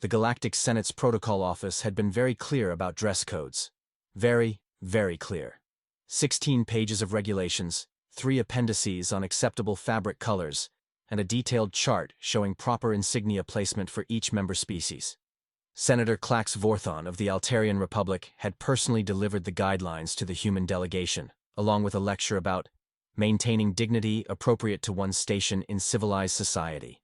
The Galactic Senate's protocol office had been very clear about dress codes. Very, very clear. 16 pages of regulations, 3 appendices on acceptable fabric colors, and a detailed chart showing proper insignia placement for each member species. Senator Clax Vorthon of the Altarian Republic had personally delivered the guidelines to the human delegation, along with a lecture about maintaining dignity appropriate to one's station in civilized society.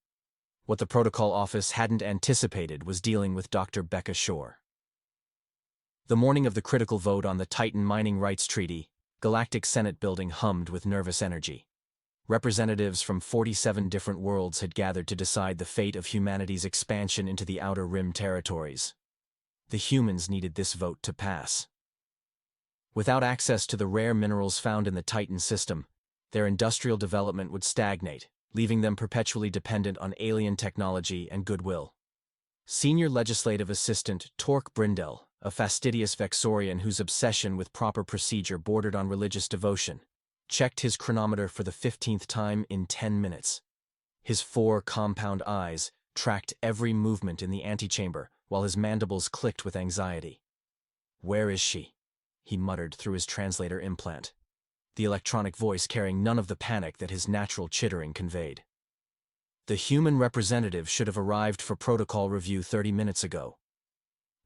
What the protocol office hadn't anticipated was dealing with Dr. Becca Shore. The morning of the critical vote on the Titan Mining Rights Treaty, Galactic Senate building hummed with nervous energy. Representatives from 47 different worlds had gathered to decide the fate of humanity's expansion into the Outer Rim territories. The humans needed this vote to pass. Without access to the rare minerals found in the Titan system, their industrial development would stagnate, leaving them perpetually dependent on alien technology and goodwill. Senior Legislative Assistant Torque Brindel, a fastidious Vexorian whose obsession with proper procedure bordered on religious devotion, checked his chronometer for the 15th time in 10 minutes. His 4 compound eyes tracked every movement in the antechamber while his mandibles clicked with anxiety. "Where is she?" he muttered through his translator implant, the electronic voice carrying none of the panic that his natural chittering conveyed. The human representative should have arrived for protocol review 30 minutes ago.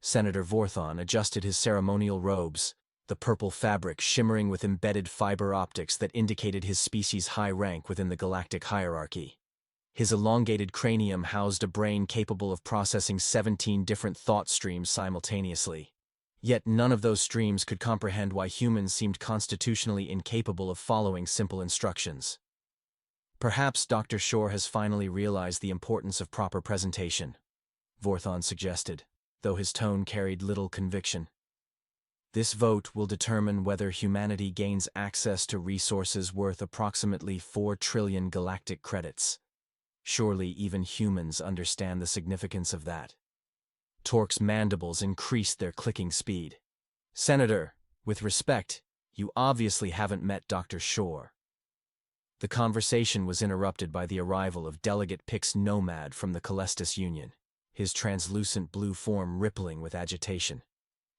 Senator Vorthon adjusted his ceremonial robes, the purple fabric shimmering with embedded fiber optics that indicated his species' high rank within the galactic hierarchy. His elongated cranium housed a brain capable of processing 17 different thought streams simultaneously. Yet none of those streams could comprehend why humans seemed constitutionally incapable of following simple instructions. "Perhaps Dr. Shore has finally realized the importance of proper presentation," Vorthon suggested, though his tone carried little conviction. "This vote will determine whether humanity gains access to resources worth approximately 4 trillion galactic credits. Surely even humans understand the significance of that." Torque's mandibles increased their clicking speed. "Senator, with respect, you obviously haven't met Dr. Shore." The conversation was interrupted by the arrival of Delegate Pix Nomad from the Calestis Union, his translucent blue form rippling with agitation.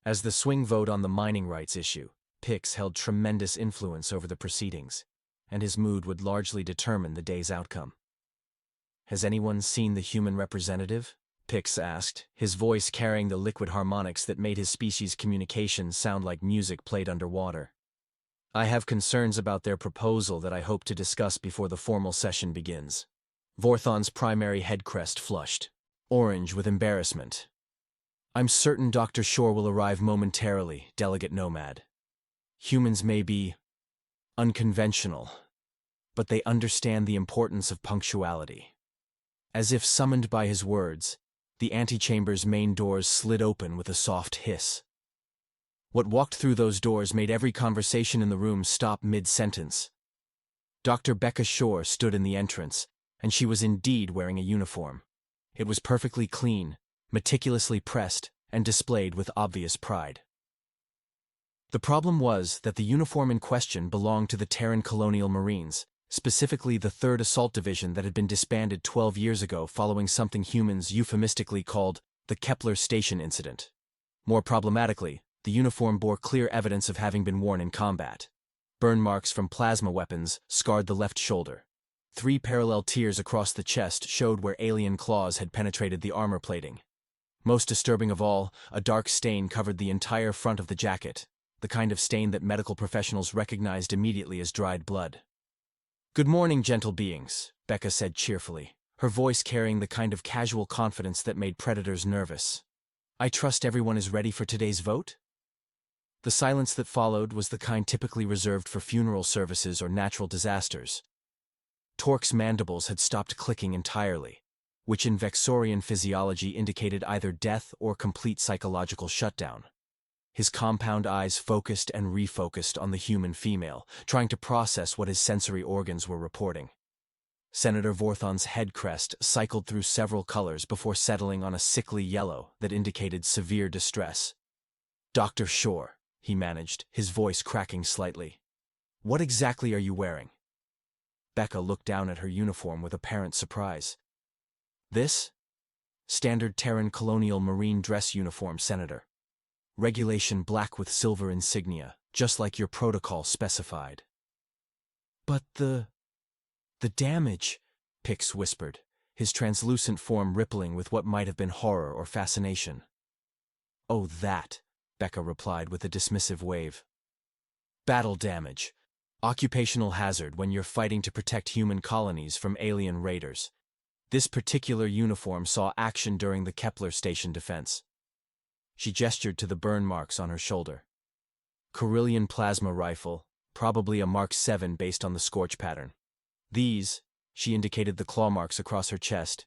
As the swing vote on the mining rights issue, Pix held tremendous influence over the proceedings, and his mood would largely determine the day's outcome. "Has anyone seen the human representative?" Pix asked, his voice carrying the liquid harmonics that made his species' communications sound like music played underwater. "I have concerns about their proposal that I hope to discuss before the formal session begins." Vorthon's primary head crest flushed, orange with embarrassment. "I'm certain Dr. Shore will arrive momentarily, Delegate Nomad. Humans may be unconventional, but they understand the importance of punctuality." As if summoned by his words, the antechamber's main doors slid open with a soft hiss. What walked through those doors made every conversation in the room stop mid-sentence. Dr. Becca Shore stood in the entrance, and she was indeed wearing a uniform. It was perfectly clean, meticulously pressed, and displayed with obvious pride. The problem was that the uniform in question belonged to the Terran Colonial Marines, specifically the 3rd Assault Division that had been disbanded 12 years ago following something humans euphemistically called the Kepler Station Incident. More problematically, the uniform bore clear evidence of having been worn in combat. Burn marks from plasma weapons scarred the left shoulder. 3 parallel tears across the chest showed where alien claws had penetrated the armor plating. Most disturbing of all, a dark stain covered the entire front of the jacket, the kind of stain that medical professionals recognized immediately as dried blood. "Good morning, gentle beings," Becca said cheerfully, her voice carrying the kind of casual confidence that made predators nervous. "I trust everyone is ready for today's vote?" The silence that followed was the kind typically reserved for funeral services or natural disasters. Torque's mandibles had stopped clicking entirely, which in Vexorian physiology indicated either death or complete psychological shutdown. His compound eyes focused and refocused on the human female, trying to process what his sensory organs were reporting. Senator Vorthon's head crest cycled through several colors before settling on a sickly yellow that indicated severe distress. "Dr. Shore," he managed, his voice cracking slightly. "What exactly are you wearing?" Becca looked down at her uniform with apparent surprise. "This?" Standard Terran Colonial Marine Dress Uniform, Senator. Regulation black with silver insignia, just like your protocol specified. But the damage, Pix whispered, his translucent form rippling with what might have been horror or fascination. Oh, that, Becca replied with a dismissive wave. Battle damage. Occupational hazard when you're fighting to protect human colonies from alien raiders. This particular uniform saw action during the Kepler station defense. She gestured to the burn marks on her shoulder. Carillion plasma rifle, probably a Mark 7 based on the scorch pattern. These, she indicated the claw marks across her chest,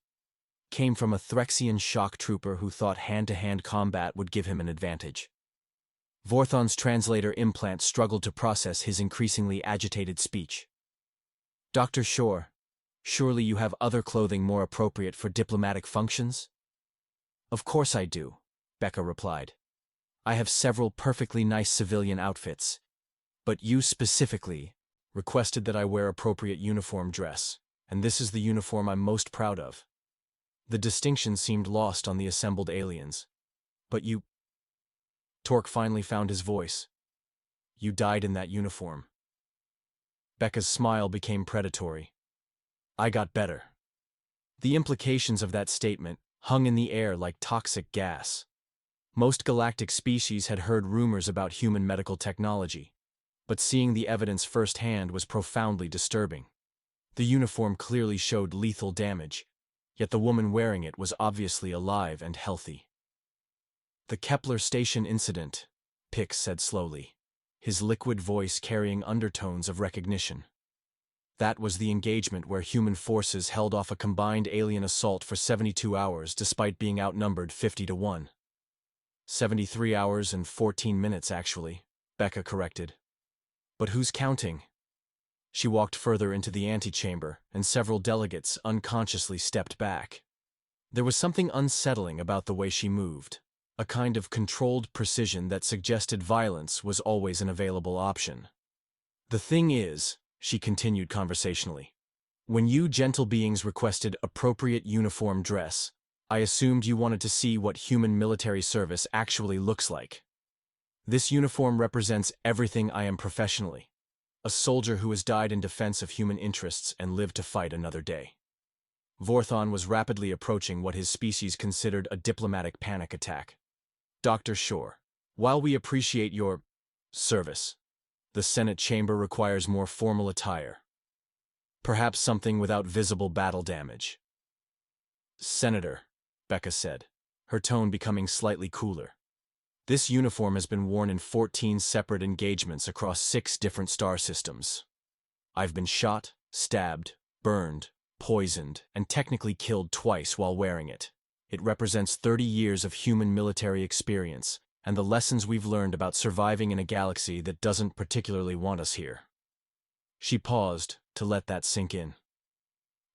came from a Threxian shock trooper who thought hand-to-hand combat would give him an advantage. Vorthon's translator implant struggled to process his increasingly agitated speech. Dr. Shore, surely you have other clothing more appropriate for diplomatic functions? Of course I do, Becca replied. I have several perfectly nice civilian outfits, but you specifically requested that I wear appropriate uniform dress, and this is the uniform I'm most proud of. The distinction seemed lost on the assembled aliens. But you... Torque finally found his voice. You died in that uniform. Becca's smile became predatory. I got better. The implications of that statement hung in the air like toxic gas. Most galactic species had heard rumors about human medical technology, but seeing the evidence firsthand was profoundly disturbing. The uniform clearly showed lethal damage, yet the woman wearing it was obviously alive and healthy. The Kepler station incident, Pix said slowly, his liquid voice carrying undertones of recognition. That was the engagement where human forces held off a combined alien assault for 72 hours despite being outnumbered 50-1. 73 hours and 14 minutes, actually, Becca corrected. But who's counting? She walked further into the antechamber, and several delegates unconsciously stepped back. There was something unsettling about the way she moved, a kind of controlled precision that suggested violence was always an available option. The thing is, she continued conversationally, when you gentle beings requested appropriate uniform dress, I assumed you wanted to see what human military service actually looks like. This uniform represents everything I am professionally. A soldier who has died in defense of human interests and lived to fight another day. Vorthon was rapidly approaching what his species considered a diplomatic panic attack. Dr. Shore, while we appreciate your service, the Senate chamber requires more formal attire. Perhaps something without visible battle damage. Senator, Becca said, her tone becoming slightly cooler. This uniform has been worn in 14 separate engagements across 6 different star systems. I've been shot, stabbed, burned, poisoned, and technically killed twice while wearing it. It represents 30 years of human military experience and the lessons we've learned about surviving in a galaxy that doesn't particularly want us here. She paused to let that sink in.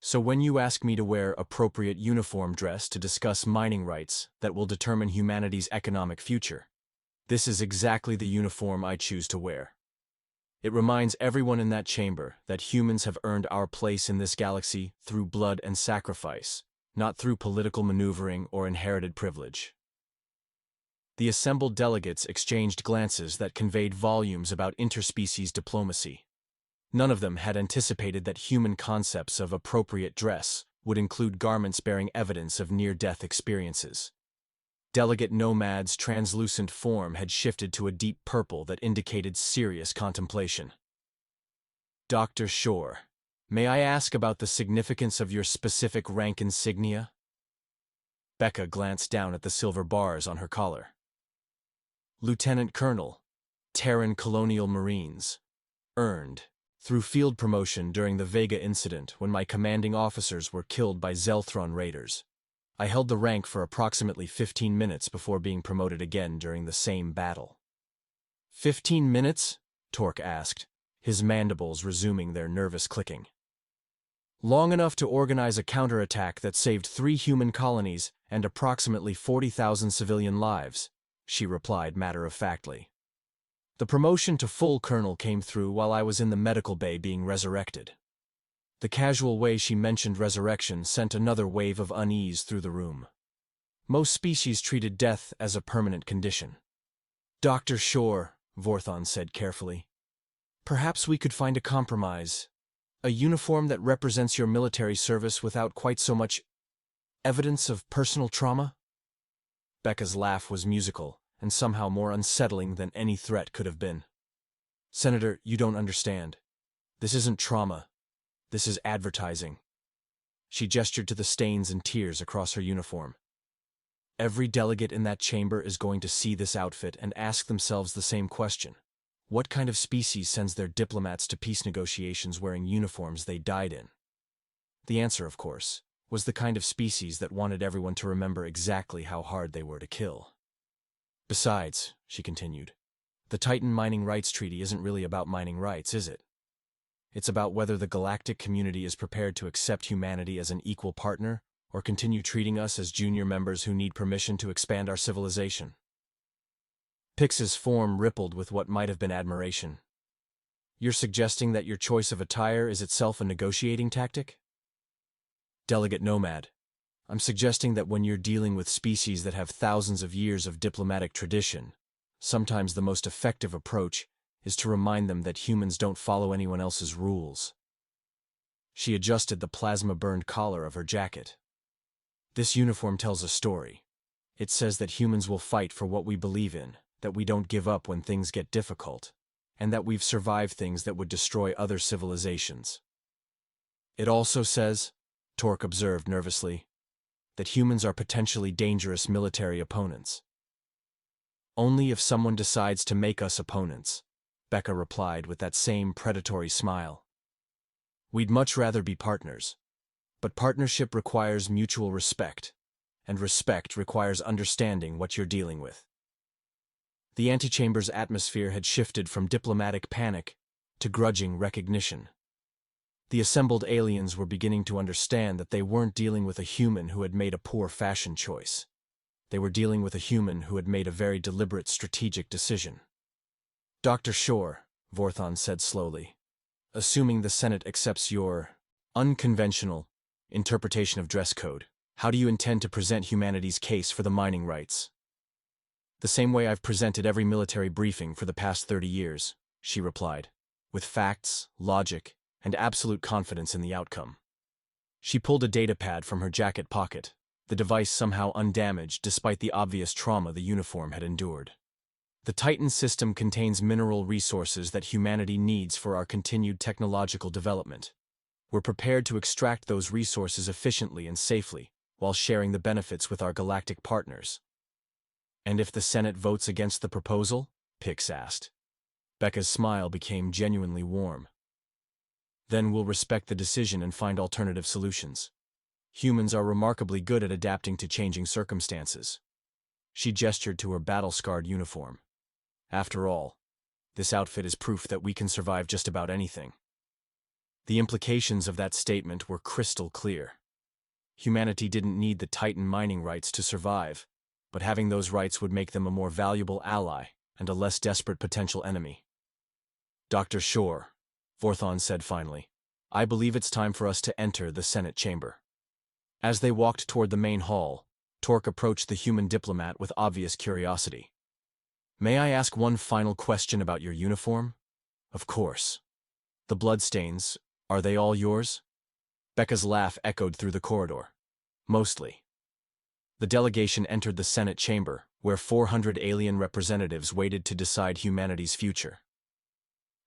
So when you ask me to wear appropriate uniform dress to discuss mining rights that will determine humanity's economic future, this is exactly the uniform I choose to wear. It reminds everyone in that chamber that humans have earned our place in this galaxy through blood and sacrifice, not through political maneuvering or inherited privilege. The assembled delegates exchanged glances that conveyed volumes about interspecies diplomacy. None of them had anticipated that human concepts of appropriate dress would include garments bearing evidence of near-death experiences. Delegate Nomad's translucent form had shifted to a deep purple that indicated serious contemplation. Dr. Shore, may I ask about the significance of your specific rank insignia? Becca glanced down at the silver bars on her collar. Lieutenant Colonel, Terran Colonial Marines, earned through field promotion during the Vega incident when my commanding officers were killed by Zelthron raiders. I held the rank for approximately 15 minutes before being promoted again during the same battle. 15 minutes? Torque asked, his mandibles resuming their nervous clicking. Long enough to organize a counterattack that saved 3 human colonies and approximately 40,000 civilian lives, she replied matter-of-factly. The promotion to full colonel came through while I was in the medical bay being resurrected. The casual way she mentioned resurrection sent another wave of unease through the room. Most species treated death as a permanent condition. Dr. Shore, Vorthon said carefully, perhaps we could find a compromise. A uniform that represents your military service without quite so much evidence of personal trauma? Becca's laugh was musical, and somehow more unsettling than any threat could have been. Senator, you don't understand. This isn't trauma. This is advertising. She gestured to the stains and tears across her uniform. Every delegate in that chamber is going to see this outfit and ask themselves the same question. What kind of species sends their diplomats to peace negotiations wearing uniforms they died in? The answer, of course, was the kind of species that wanted everyone to remember exactly how hard they were to kill. Besides, she continued, the Titan Mining Rights Treaty isn't really about mining rights, is it? It's about whether the galactic community is prepared to accept humanity as an equal partner or continue treating us as junior members who need permission to expand our civilization. Pix's form rippled with what might have been admiration. You're suggesting that your choice of attire is itself a negotiating tactic? Delegate Nomad, I'm suggesting that when you're dealing with species that have thousands of years of diplomatic tradition, sometimes the most effective approach is to remind them that humans don't follow anyone else's rules. She adjusted the plasma-burned collar of her jacket. This uniform tells a story. It says that humans will fight for what we believe in, that we don't give up when things get difficult, and that we've survived things that would destroy other civilizations. It also says, Torque observed nervously, that humans are potentially dangerous military opponents. Only if someone decides to make us opponents, Becca replied with that same predatory smile. We'd much rather be partners, but partnership requires mutual respect, and respect requires understanding what you're dealing with. The antechamber's atmosphere had shifted from diplomatic panic to grudging recognition. The assembled aliens were beginning to understand that they weren't dealing with a human who had made a poor fashion choice. They were dealing with a human who had made a very deliberate strategic decision. Dr. Shore, Vorthon said slowly, assuming the Senate accepts your unconventional interpretation of dress code, how do you intend to present humanity's case for the mining rights? The same way I've presented every military briefing for the past 30 years, she replied, with facts, logic, and absolute confidence in the outcome. She pulled a datapad from her jacket pocket, the device somehow undamaged despite the obvious trauma the uniform had endured. The Titan system contains mineral resources that humanity needs for our continued technological development. We're prepared to extract those resources efficiently and safely, while sharing the benefits with our galactic partners. And if the Senate votes against the proposal? Pix asked. Becca's smile became genuinely warm. Then we'll respect the decision and find alternative solutions. Humans are remarkably good at adapting to changing circumstances. She gestured to her battle-scarred uniform. After all, this outfit is proof that we can survive just about anything. The implications of that statement were crystal clear. Humanity didn't need the Titan mining rights to survive, but having those rights would make them a more valuable ally and a less desperate potential enemy. Dr. Shore, Vorthon said finally, I believe it's time for us to enter the Senate chamber. As they walked toward the main hall, Torque approached the human diplomat with obvious curiosity. May I ask one final question about your uniform? Of course. The bloodstains, are they all yours? Becca's laugh echoed through the corridor. Mostly. The delegation entered the Senate chamber, where 400 alien representatives waited to decide humanity's future.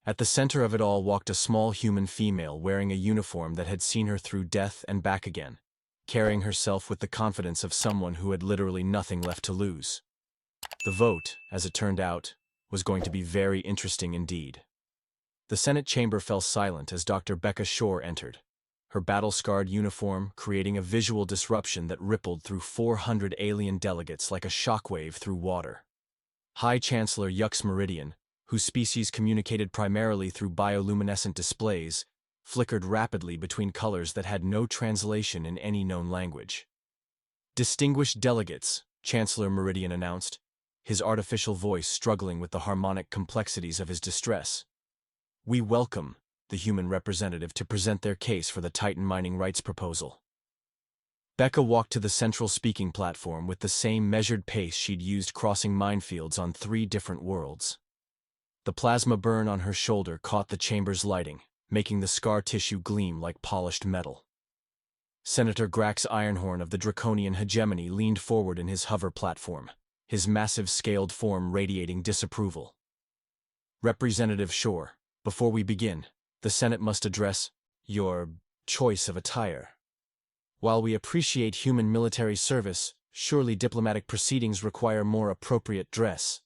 At the center of it all walked a small human female wearing a uniform that had seen her through death and back again, carrying herself with the confidence of someone who had literally nothing left to lose. The vote, as it turned out, was going to be very interesting indeed. The Senate chamber fell silent as Dr. Becca Shore entered, her battle-scarred uniform creating a visual disruption that rippled through 400 alien delegates like a shockwave through water. High Chancellor Yux Meridian, whose species communicated primarily through bioluminescent displays, flickered rapidly between colors that had no translation in any known language. Distinguished delegates, Chancellor Meridian announced, his artificial voice struggling with the harmonic complexities of his distress. We welcome the human representative to present their case for the Titan mining rights proposal. Becca walked to the central speaking platform with the same measured pace she'd used crossing minefields on 3 different worlds. The plasma burn on her shoulder caught the chamber's lighting, making the scar tissue gleam like polished metal. Senator Grax Ironhorn of the Draconian hegemony leaned forward in his hover platform, his massive scaled form radiating disapproval. Representative Shore, before we begin, the Senate must address your choice of attire. While we appreciate human military service, surely diplomatic proceedings require more appropriate dress.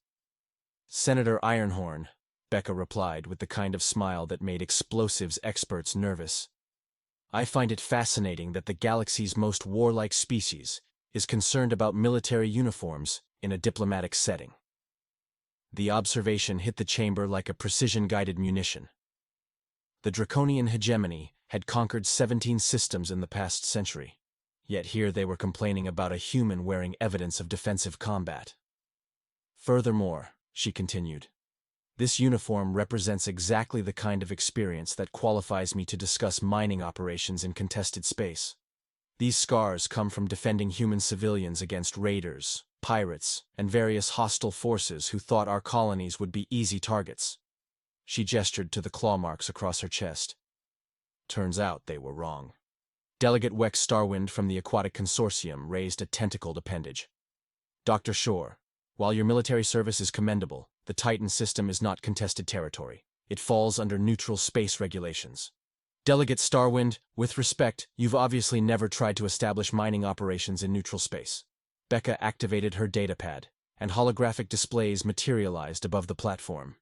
Senator Ironhorn, Becca replied with the kind of smile that made explosives experts nervous. I find it fascinating that the galaxy's most warlike species is concerned about military uniforms in a diplomatic setting. The observation hit the chamber like a precision-guided munition. The Draconian hegemony had conquered 17 systems in the past century, yet here they were complaining about a human wearing evidence of defensive combat. Furthermore, she continued, this uniform represents exactly the kind of experience that qualifies me to discuss mining operations in contested space. These scars come from defending human civilians against raiders, pirates, and various hostile forces who thought our colonies would be easy targets. She gestured to the claw marks across her chest. Turns out they were wrong. Delegate Wex Starwind from the Aquatic Consortium raised a tentacled appendage. Dr. Shore, while your military service is commendable, the Titan system is not contested territory. It falls under neutral space regulations. Delegate Starwind, with respect, you've obviously never tried to establish mining operations in neutral space. Becca activated her datapad, and holographic displays materialized above the platform.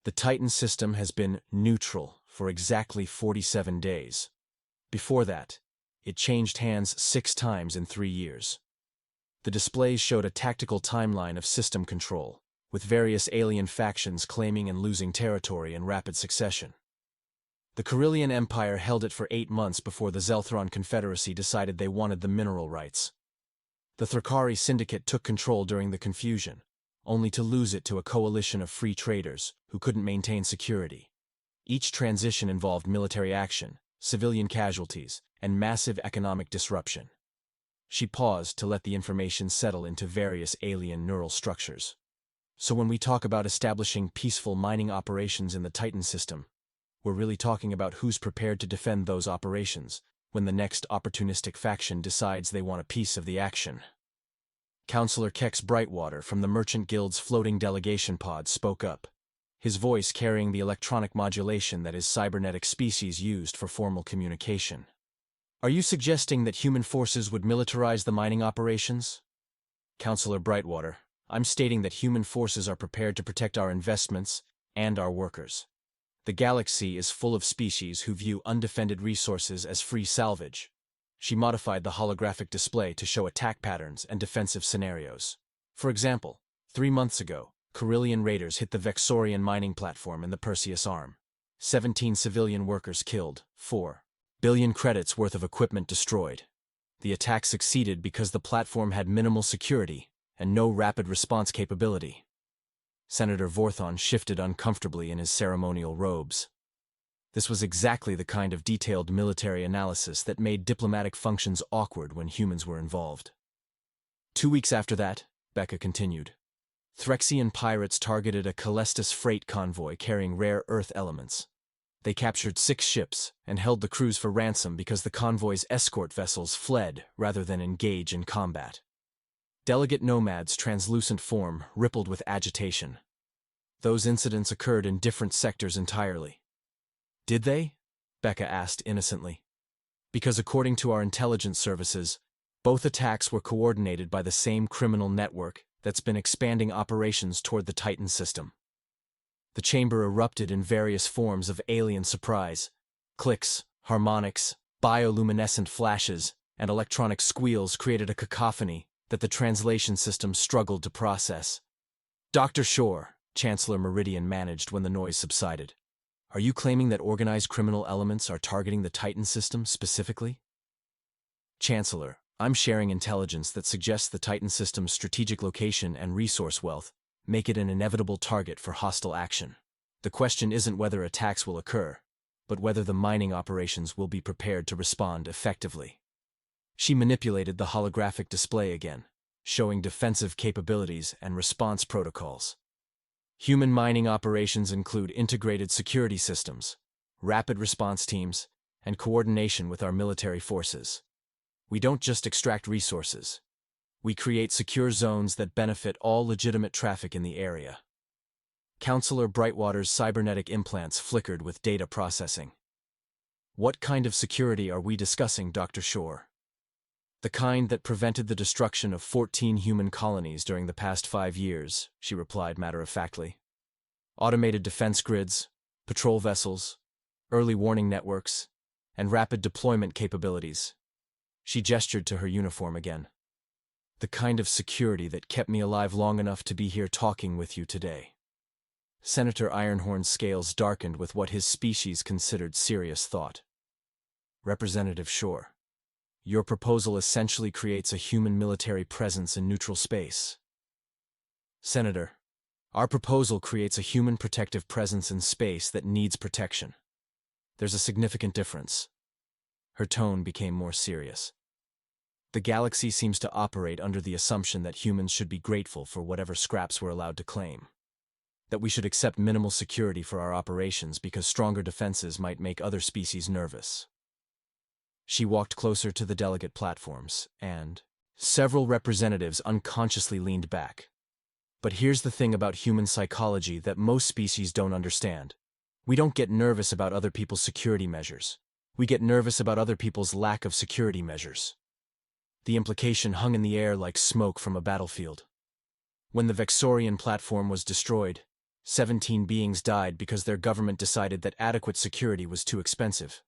The Titan system has been neutral for exactly 47 days. Before that, it changed hands 6 times in 3 years. The displays showed a tactical timeline of system control, with various alien factions claiming and losing territory in rapid succession. The Carillion Empire held it for 8 months before the Zelthron Confederacy decided they wanted the mineral rights. The Thrakari Syndicate took control during the confusion, only to lose it to a coalition of free traders who couldn't maintain security. Each transition involved military action, civilian casualties, and massive economic disruption. She paused to let the information settle into various alien neural structures. So when we talk about establishing peaceful mining operations in the Titan system, we're really talking about who's prepared to defend those operations when the next opportunistic faction decides they want a piece of the action. Counselor Kex Brightwater from the Merchant Guild's floating delegation pod spoke up, his voice carrying the electronic modulation that his cybernetic species used for formal communication. Are you suggesting that human forces would militarize the mining operations? Counselor Brightwater, I'm stating that human forces are prepared to protect our investments and our workers. The galaxy is full of species who view undefended resources as free salvage. She modified the holographic display to show attack patterns and defensive scenarios. For example, 3 months ago, Carillion raiders hit the Vexorian mining platform in the Perseus Arm. 17 civilian workers killed, 4 billion credits worth of equipment destroyed. The attack succeeded because the platform had minimal security and no rapid response capability. Senator Vorthon shifted uncomfortably in his ceremonial robes. This was exactly the kind of detailed military analysis that made diplomatic functions awkward when humans were involved. 2 weeks after that, Becca continued, Threxian pirates targeted a Calestis freight convoy carrying rare earth elements. They captured 6 ships and held the crews for ransom because the convoy's escort vessels fled rather than engage in combat. Delegate Nomad's translucent form rippled with agitation. Those incidents occurred in different sectors entirely. Did they? Becca asked innocently. Because according to our intelligence services, both attacks were coordinated by the same criminal network that's been expanding operations toward the Titan system. The chamber erupted in various forms of alien surprise. Clicks, harmonics, bioluminescent flashes, and electronic squeals created a cacophony that the translation system struggled to process. Dr. Shore, Chancellor Meridian managed when the noise subsided. Are you claiming that organized criminal elements are targeting the Titan system specifically? Chancellor, I'm sharing intelligence that suggests the Titan system's strategic location and resource wealth make it an inevitable target for hostile action. The question isn't whether attacks will occur, but whether the mining operations will be prepared to respond effectively. She manipulated the holographic display again, showing defensive capabilities and response protocols. Human mining operations include integrated security systems, rapid response teams, and coordination with our military forces. We don't just extract resources. We create secure zones that benefit all legitimate traffic in the area. Counselor Brightwater's cybernetic implants flickered with data processing. What kind of security are we discussing, Dr. Shore? The kind that prevented the destruction of 14 human colonies during the past 5 years, she replied matter-of-factly. Automated defense grids, patrol vessels, early warning networks, and rapid deployment capabilities. She gestured to her uniform again. The kind of security that kept me alive long enough to be here talking with you today. Senator Ironhorn's scales darkened with what his species considered serious thought. Representative Shore, your proposal essentially creates a human military presence in neutral space. Senator, our proposal creates a human protective presence in space that needs protection. There's a significant difference. Her tone became more serious. The galaxy seems to operate under the assumption that humans should be grateful for whatever scraps we're allowed to claim. That we should accept minimal security for our operations because stronger defenses might make other species nervous. She walked closer to the delegate platforms, and several representatives unconsciously leaned back. But here's the thing about human psychology that most species don't understand. We don't get nervous about other people's security measures. We get nervous about other people's lack of security measures. The implication hung in the air like smoke from a battlefield. When the Vexorian platform was destroyed, 17 beings died because their government decided that adequate security was too expensive.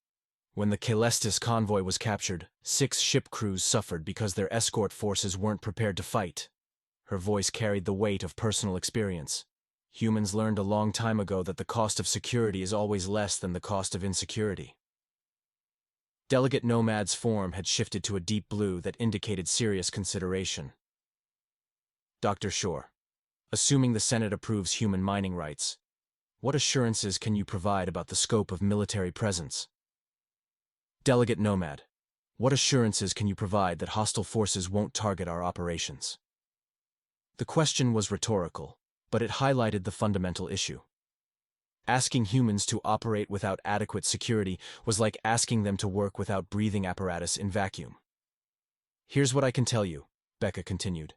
When the Calestis convoy was captured, 6 ship crews suffered because their escort forces weren't prepared to fight. Her voice carried the weight of personal experience. Humans learned a long time ago that the cost of security is always less than the cost of insecurity. Delegate Nomad's form had shifted to a deep blue that indicated serious consideration. Dr. Shore, assuming the Senate approves human mining rights, what assurances can you provide about the scope of military presence? Delegate Nomad, what assurances can you provide that hostile forces won't target our operations? The question was rhetorical, but it highlighted the fundamental issue. Asking humans to operate without adequate security was like asking them to work without breathing apparatus in vacuum. Here's what I can tell you, Becca continued.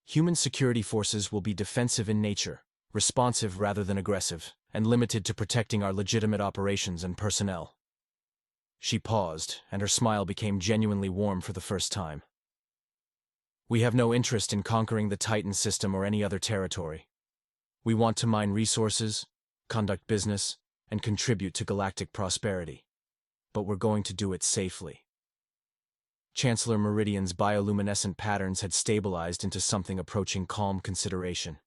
Human security forces will be defensive in nature, responsive rather than aggressive, and limited to protecting our legitimate operations and personnel. She paused, and her smile became genuinely warm for the first time. We have no interest in conquering the Titan system or any other territory. We want to mine resources, conduct business, and contribute to galactic prosperity. But we're going to do it safely. Chancellor Meridian's bioluminescent patterns had stabilized into something approaching calm consideration.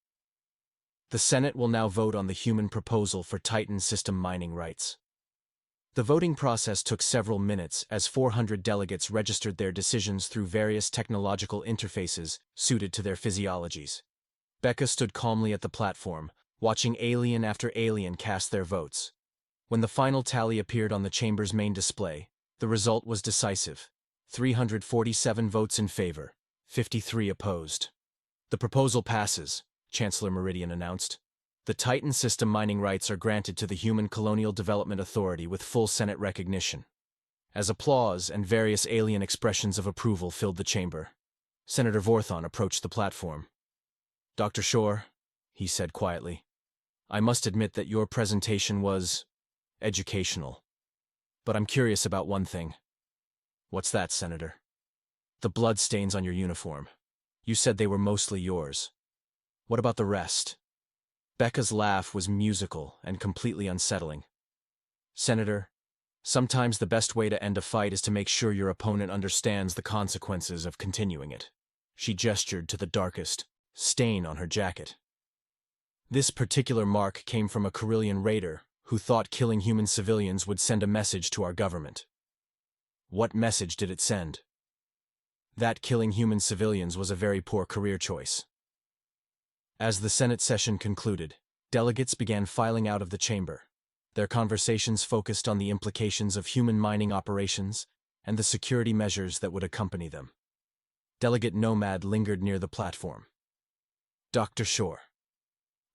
The Senate will now vote on the human proposal for Titan system mining rights. The voting process took several minutes as 400 delegates registered their decisions through various technological interfaces suited to their physiologies. Becca stood calmly at the platform, watching alien after alien cast their votes. When the final tally appeared on the chamber's main display, the result was decisive. 347 votes in favor, 53 opposed. The proposal passes, Chancellor Meridian announced. The Titan system mining rights are granted to the Human Colonial Development Authority with full Senate recognition. As applause and various alien expressions of approval filled the chamber, Senator Vorthon approached the platform. Dr. Shore, he said quietly, I must admit that your presentation was educational. But I'm curious about one thing. What's that, Senator? The blood stains on your uniform. You said they were mostly yours. What about the rest? Becca's laugh was musical and completely unsettling. Senator, sometimes the best way to end a fight is to make sure your opponent understands the consequences of continuing it. She gestured to the darkest stain on her jacket. This particular mark came from a Carillion raider who thought killing human civilians would send a message to our government. What message did it send? That killing human civilians was a very poor career choice. As the Senate session concluded, delegates began filing out of the chamber. Their conversations focused on the implications of human mining operations and the security measures that would accompany them. Delegate Nomad lingered near the platform. Dr. Shore,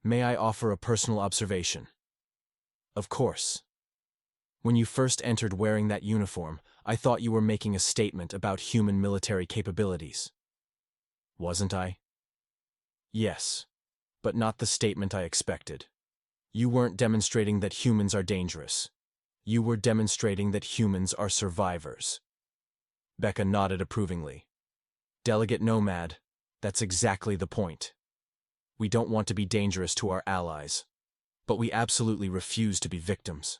may I offer a personal observation? Of course. When you first entered wearing that uniform, I thought you were making a statement about human military capabilities. Wasn't I? Yes, but not the statement I expected. You weren't demonstrating that humans are dangerous. You were demonstrating that humans are survivors. Becca nodded approvingly. Delegate Nomad, that's exactly the point. We don't want to be dangerous to our allies, but we absolutely refuse to be victims.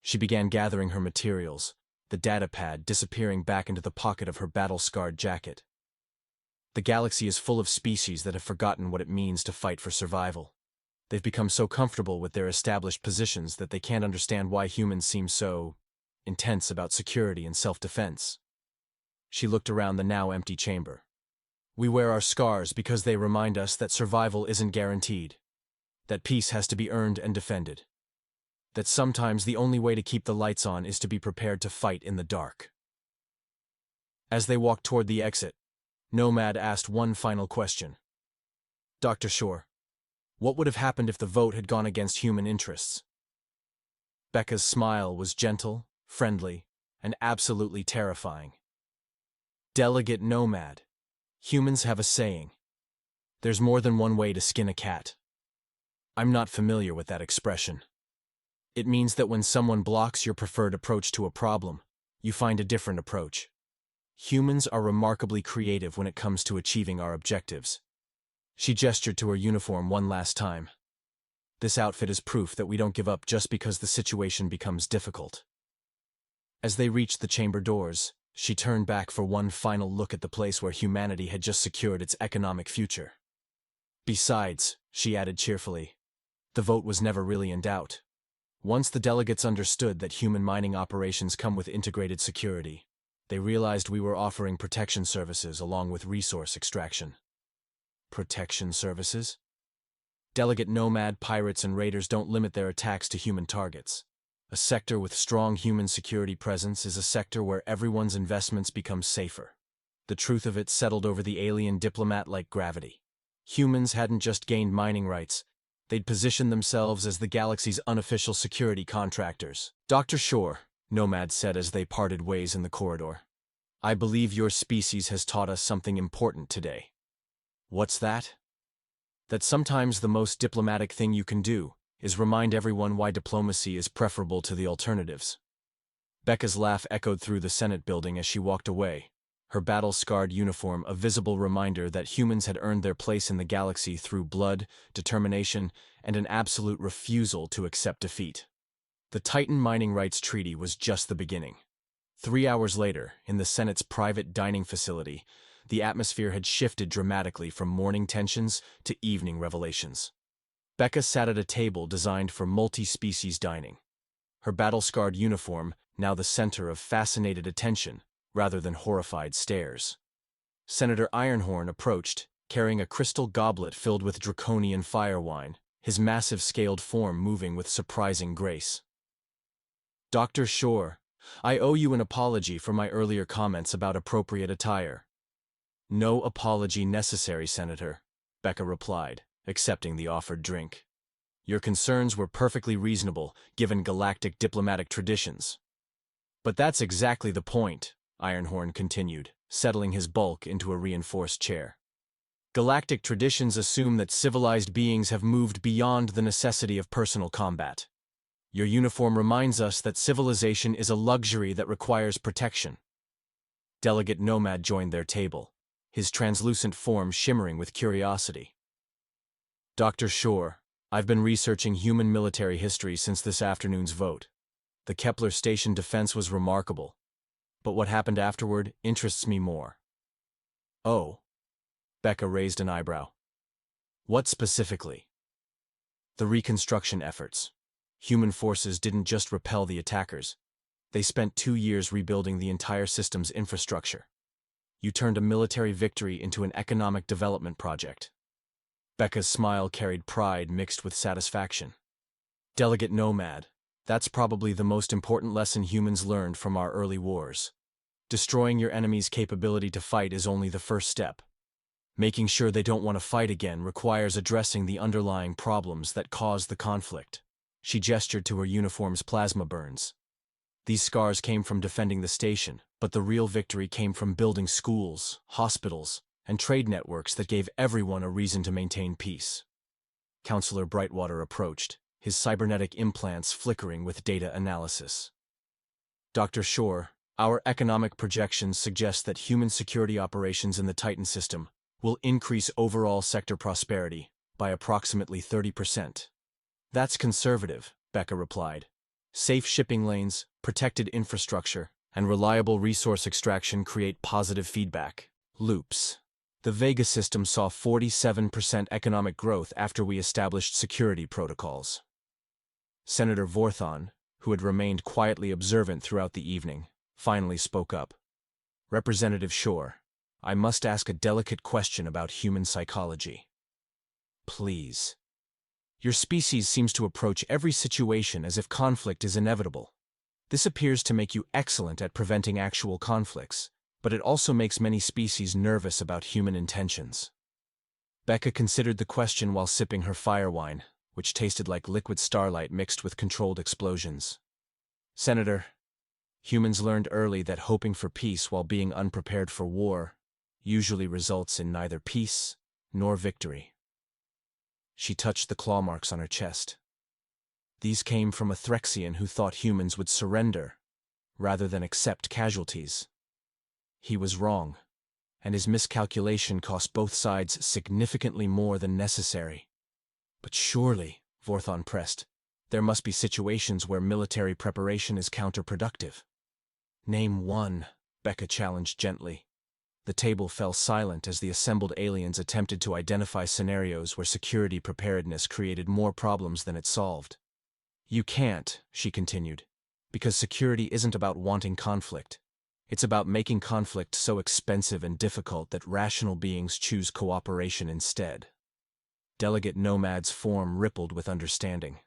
She began gathering her materials, the data pad disappearing back into the pocket of her battle-scarred jacket. The galaxy is full of species that have forgotten what it means to fight for survival. They've become so comfortable with their established positions that they can't understand why humans seem so intense about security and self-defense. She looked around the now empty chamber. We wear our scars because they remind us that survival isn't guaranteed, that peace has to be earned and defended, that sometimes the only way to keep the lights on is to be prepared to fight in the dark. As they walked toward the exit, Nomad asked one final question. Dr. Shore, what would have happened if the vote had gone against human interests? Becca's smile was gentle, friendly, and absolutely terrifying. Delegate Nomad, humans have a saying. There's more than one way to skin a cat. I'm not familiar with that expression. It means that when someone blocks your preferred approach to a problem, you find a different approach. Humans are remarkably creative when it comes to achieving our objectives. She gestured to her uniform one last time. This outfit is proof that we don't give up just because the situation becomes difficult. As they reached the chamber doors, she turned back for one final look at the place where humanity had just secured its economic future. Besides, she added cheerfully, the vote was never really in doubt. Once the delegates understood that human mining operations come with integrated security, they realized we were offering protection services along with resource extraction. Protection services? Delegate Nomad, pirates, and raiders don't limit their attacks to human targets. A sector with strong human security presence is a sector where everyone's investments become safer. The truth of it settled over the alien diplomat like gravity. Humans hadn't just gained mining rights, they'd positioned themselves as the galaxy's unofficial security contractors. Dr. Shore, Nomad said as they parted ways in the corridor, I believe your species has taught us something important today. What's that? That sometimes the most diplomatic thing you can do is remind everyone why diplomacy is preferable to the alternatives. Becca's laugh echoed through the Senate building as she walked away, her battle-scarred uniform a visible reminder that humans had earned their place in the galaxy through blood, determination, and an absolute refusal to accept defeat. The Titan Mining Rights Treaty was just the beginning. 3 hours later, in the Senate's private dining facility, the atmosphere had shifted dramatically from morning tensions to evening revelations. Becca sat at a table designed for multi-species dining. Her battle-scarred uniform now the center of fascinated attention rather than horrified stares. Senator Ironhorn approached, carrying a crystal goblet filled with draconian fire wine, his massive scaled form moving with surprising grace. Dr. Shore, I owe you an apology for my earlier comments about appropriate attire. No apology necessary, Senator, Becca replied, accepting the offered drink. Your concerns were perfectly reasonable, given galactic diplomatic traditions. But that's exactly the point, Ironhorn continued, settling his bulk into a reinforced chair. Galactic traditions assume that civilized beings have moved beyond the necessity of personal combat. Your uniform reminds us that civilization is a luxury that requires protection. Delegate Nomad joined their table, his translucent form shimmering with curiosity. Dr. Shore, I've been researching human military history since this afternoon's vote. The Kepler station defense was remarkable, but what happened afterward interests me more. Oh. Becca raised an eyebrow. What specifically? The reconstruction efforts. Human forces didn't just repel the attackers. They spent 2 years rebuilding the entire system's infrastructure. You turned a military victory into an economic development project. Becca's smile carried pride mixed with satisfaction. Delegate Nomad, that's probably the most important lesson humans learned from our early wars. Destroying your enemy's capability to fight is only the first step. Making sure they don't want to fight again requires addressing the underlying problems that cause the conflict. She gestured to her uniform's plasma burns. These scars came from defending the station, but the real victory came from building schools, hospitals, and trade networks that gave everyone a reason to maintain peace. Counselor Brightwater approached, his cybernetic implants flickering with data analysis. Dr. Shore, our economic projections suggest that human security operations in the Titan system will increase overall sector prosperity by approximately 30%. That's conservative, Becca replied. Safe shipping lanes, protected infrastructure, and reliable resource extraction create positive feedback loops. The Vega system saw 47% economic growth after we established security protocols. Senator Vorthon, who had remained quietly observant throughout the evening, finally spoke up. Representative Shore, I must ask a delicate question about human psychology. Please. Your species seems to approach every situation as if conflict is inevitable. This appears to make you excellent at preventing actual conflicts, but it also makes many species nervous about human intentions. Becca considered the question while sipping her fire wine, which tasted like liquid starlight mixed with controlled explosions. Senator, humans learned early that hoping for peace while being unprepared for war usually results in neither peace nor victory. She touched the claw marks on her chest. These came from a Threxian who thought humans would surrender rather than accept casualties. He was wrong, and his miscalculation cost both sides significantly more than necessary. But surely, Vorthon pressed, there must be situations where military preparation is counterproductive. Name one, Becca challenged gently. The table fell silent as the assembled aliens attempted to identify scenarios where security preparedness created more problems than it solved. You can't, she continued, because security isn't about wanting conflict. It's about making conflict so expensive and difficult that rational beings choose cooperation instead. Delegate Nomad's form rippled with understanding.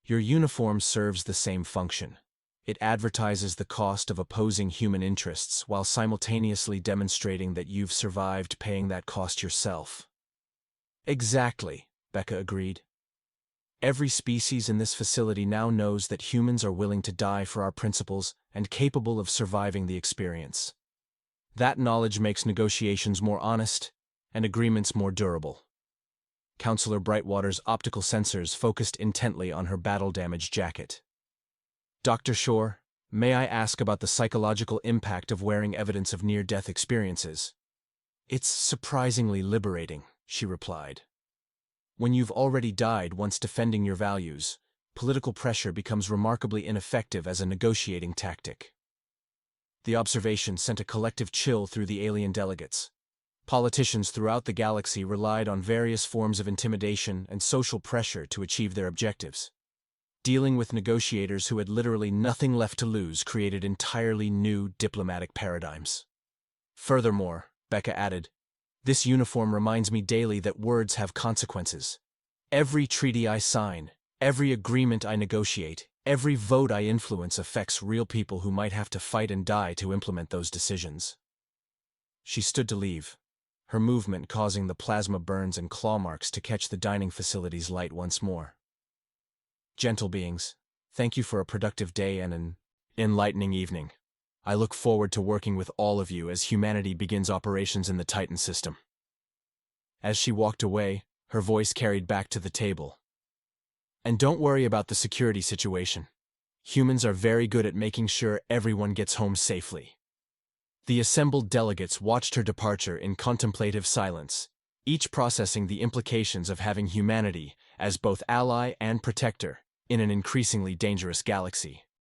Your uniform serves the same function. It advertises the cost of opposing human interests while simultaneously demonstrating that you've survived paying that cost yourself. Exactly, Becca agreed. Every species in this facility now knows that humans are willing to die for our principles and capable of surviving the experience. That knowledge makes negotiations more honest and agreements more durable. Counselor Brightwater's optical sensors focused intently on her battle-damaged jacket. Dr. Shore, may I ask about the psychological impact of wearing evidence of near-death experiences? It's surprisingly liberating, she replied. When you've already died once defending your values, political pressure becomes remarkably ineffective as a negotiating tactic. The observation sent a collective chill through the alien delegates. Politicians throughout the galaxy relied on various forms of intimidation and social pressure to achieve their objectives. Dealing with negotiators who had literally nothing left to lose created entirely new diplomatic paradigms. Furthermore, Becca added, this uniform reminds me daily that words have consequences. Every treaty I sign, every agreement I negotiate, every vote I influence affects real people who might have to fight and die to implement those decisions. She stood to leave, her movement causing the plasma burns and claw marks to catch the dining facility's light once more. Gentle beings, thank you for a productive day and an enlightening evening. I look forward to working with all of you as humanity begins operations in the Titan system. As she walked away, her voice carried back to the table. And don't worry about the security situation. Humans are very good at making sure everyone gets home safely. The assembled delegates watched her departure in contemplative silence, each processing the implications of having humanity as both ally and protector in an increasingly dangerous galaxy.